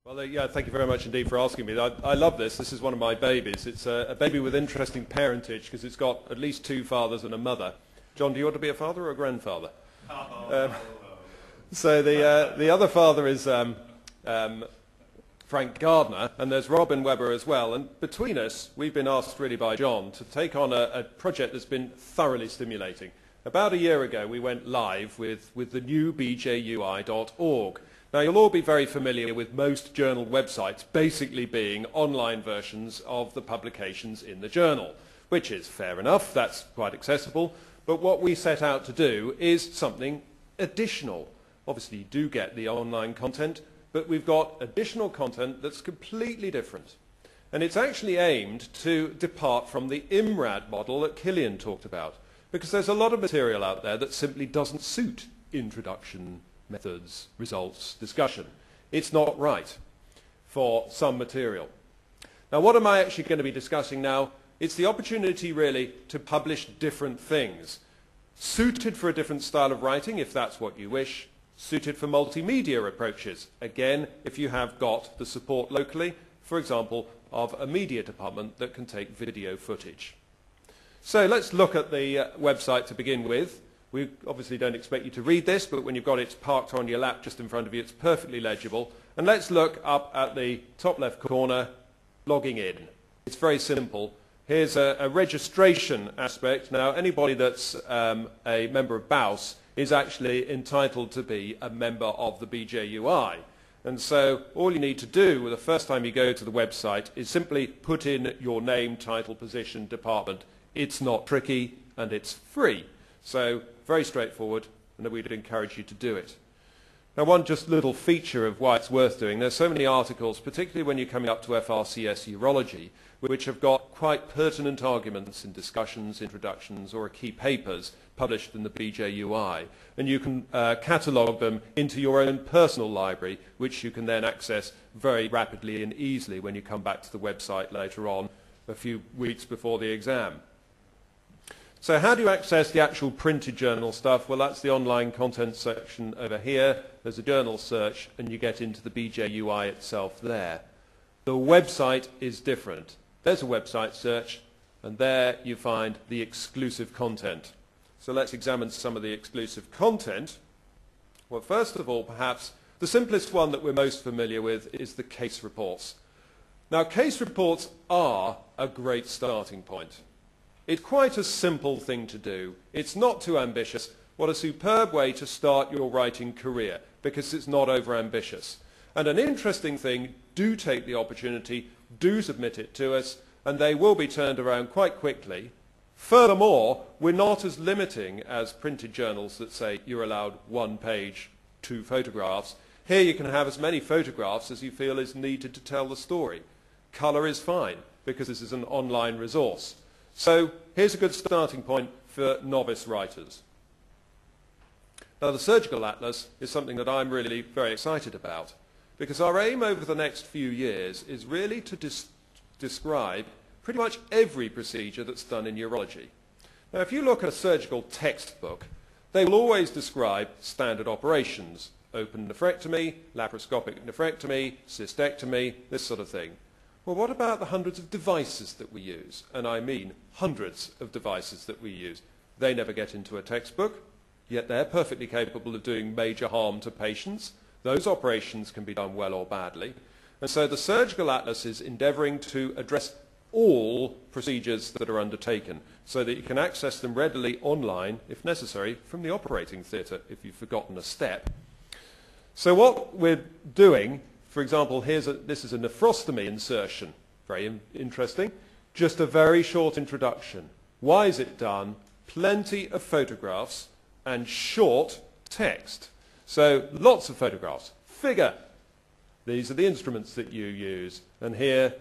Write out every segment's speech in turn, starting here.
Well, yeah, thank you very much indeed for asking me. I love this. This is one of my babies. It's a baby with interesting parentage because it's got at least two fathers and a mother. John, do you want to be a father or a grandfather? So the other father is Frank Gardner, and there's Robin Webber as well. And between us, we've been asked really by John to take on a project that's been thoroughly stimulating. About a year ago, we went live with the new BJUI.org. Now, you'll all be very familiar with most journal websites basically being online versions of the publications in the journal, which is fair enough, that's quite accessible, but what we set out to do is something additional. Obviously, you do get the online content, but we've got additional content that's completely different. And it's actually aimed to depart from the IMRAD model that Killian talked about, because there's a lot of material out there that simply doesn't suit introduction, methods, results, discussion. It's not right for some material. Now, what am I actually going to be discussing now? It's the opportunity really to publish different things, suited for a different style of writing if that's what you wish, suited for multimedia approaches, again if you have got the support locally, for example, of a media department that can take video footage. So let's look at the website to begin with. We obviously don't expect you to read this, but when you've got it parked on your lap just in front of you, it's perfectly legible. And let's look up at the top left corner, logging in. It's very simple. Here's a registration aspect. Now, anybody that's a member of BAUS is actually entitled to be a member of the BJUI. And so all you need to do the first time you go to the website is simply put in your name, title, position, department. It's not tricky and it's free. So very straightforward, and we'd encourage you to do it. Now, one just little feature of why it's worth doing, there's so many articles, particularly when you're coming up to FRCS Urology, which have got quite pertinent arguments in discussions, introductions, or key papers published in the BJUI. And you can catalogue them into your own personal library, which you can then access very rapidly and easily when you come back to the website later on, a few weeks before the exam. So how do you access the actual printed journal stuff? Well, that's the online content section over here. There's a journal search, and you get into the BJUI itself there. The website is different. There's a website search, and there you find the exclusive content. So let's examine some of the exclusive content. Well, first of all, perhaps the simplest one that we're most familiar with is the case reports. Now, case reports are a great starting point. It's quite a simple thing to do. It's not too ambitious. What a superb way to start your writing career, because it's not over-ambitious. And an interesting thing, do take the opportunity, do submit it to us, and they will be turned around quite quickly. Furthermore, we're not as limiting as printed journals that say you're allowed 1 page, 2 photographs. Here you can have as many photographs as you feel is needed to tell the story. Colour is fine, because this is an online resource. So here's a good starting point for novice writers. Now, the Surgical Atlas is something that I'm really very excited about, because our aim over the next few years is really to describe pretty much every procedure that's done in urology. Now, if you look at a surgical textbook, they will always describe standard operations: open nephrectomy, laparoscopic nephrectomy, cystectomy, this sort of thing. Well, what about the hundreds of devices that we use? And I mean hundreds of devices that we use. They never get into a textbook, yet they're perfectly capable of doing major harm to patients. Those operations can be done well or badly. And so the Surgical Atlas is endeavouring to address all procedures that are undertaken so that you can access them readily online, if necessary, from the operating theatre if you've forgotten a step. So what we're doing, for example, this is a nephrostomy insertion. Very interesting. Just a very short introduction. Why is it done? Plenty of photographs and short text. So lots of photographs. Figure. These are the instruments that you use. And here,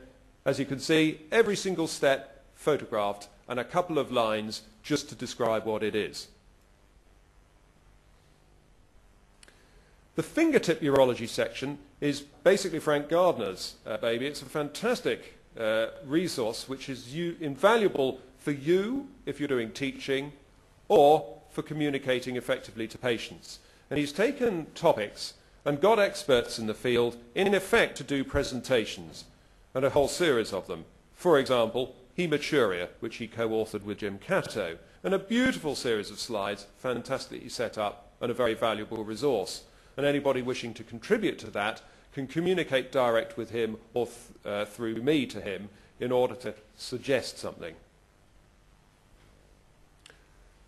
as you can see, every single step photographed and a couple of lines just to describe what it is. The Fingertip Urology section is basically Frank Gardner's baby. It's a fantastic resource which is invaluable for you if you're doing teaching or for communicating effectively to patients. And he's taken topics and got experts in the field, in effect, to do presentations, and a whole series of them. For example, hematuria, which he co-authored with Jim Cato, and a beautiful series of slides, fantastically set up, and a very valuable resource. And anybody wishing to contribute to that can communicate direct with him or through me to him in order to suggest something.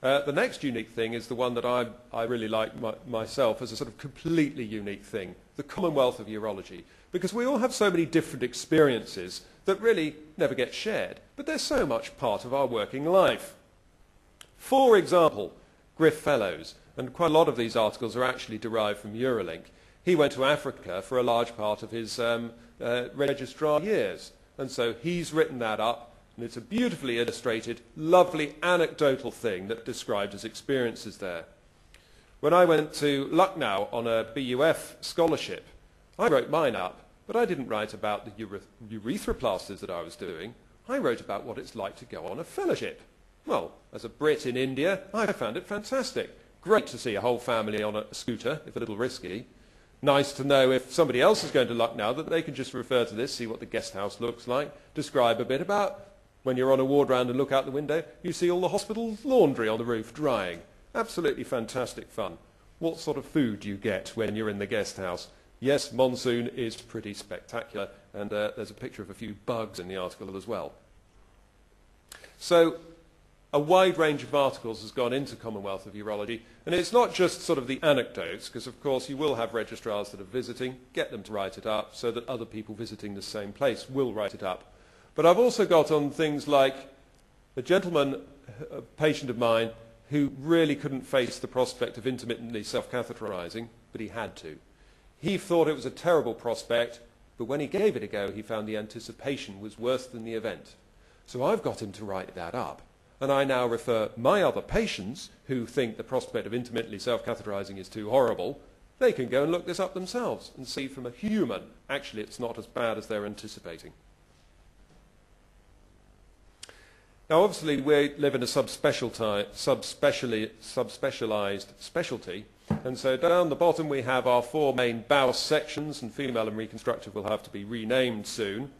The next unique thing is the one that I really like myself as a sort of completely unique thing, the Commonwealth of Urology, because we all have so many different experiences that really never get shared, but they're so much part of our working life. For example, Griff Fellows, and quite a lot of these articles are actually derived from Urolink. He went to Africa for a large part of his registrar years, and so he's written that up. And it's a beautifully illustrated, lovely anecdotal thing that describes his experiences there. When I went to Lucknow on a BUF scholarship, I wrote mine up, but I didn't write about the urethroplasters that I was doing. I wrote about what it's like to go on a fellowship. Well, as a Brit in India, I found it fantastic. Great to see a whole family on a scooter, if a little risky. Nice to know if somebody else is going to Lucknow that they can just refer to this, see what the guest house looks like, describe a bit about. When you're on a ward round and look out the window, you see all the hospital laundry on the roof drying. Absolutely fantastic fun. What sort of food do you get when you're in the guest house? Yes, monsoon is pretty spectacular, and there's a picture of a few bugs in the article as well. So a wide range of articles has gone into Commonwealth of Urology, and it's not just sort of the anecdotes, because of course you will have registrars that are visiting, get them to write it up so that other people visiting the same place will write it up. But I've also got on things like a gentleman, a patient of mine, who really couldn't face the prospect of intermittently self-catheterizing, but he had to. He thought it was a terrible prospect, but when he gave it a go, he found the anticipation was worse than the event. So I've got him to write that up. And I now refer my other patients who think the prospect of intermittently self-catheterizing is too horrible, they can go and look this up themselves and see from a human, actually it's not as bad as they're anticipating. Now, obviously, we live in a subspecialized specialty, and so down the bottom we have our 4 main BAUS sections, and female and reconstructive will have to be renamed soon.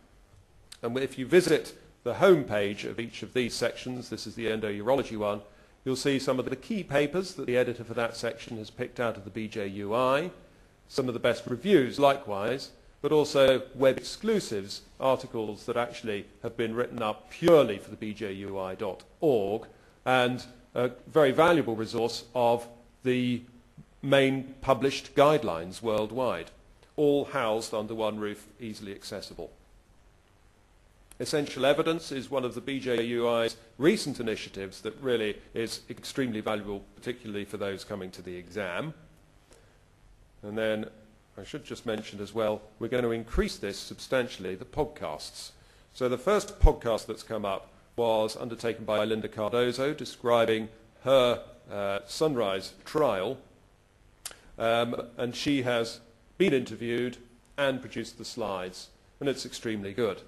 And if you visit the home page of each of these sections, this is the endourology one, you'll see some of the key papers that the editor for that section has picked out of the BJUI, some of the best reviews likewise, but also web exclusives, articles that actually have been written up purely for the bjui.org, and a very valuable resource of the main published guidelines worldwide, all housed under one roof, easily accessible. Essential evidence is one of the BJUI's recent initiatives that really is extremely valuable, particularly for those coming to the exam. And then I should just mention as well, we're going to increase this substantially, the podcasts. So the first podcast that's come up was undertaken by Linda Cardozo, describing her Sunrise trial, and she has been interviewed and produced the slides, and it's extremely good.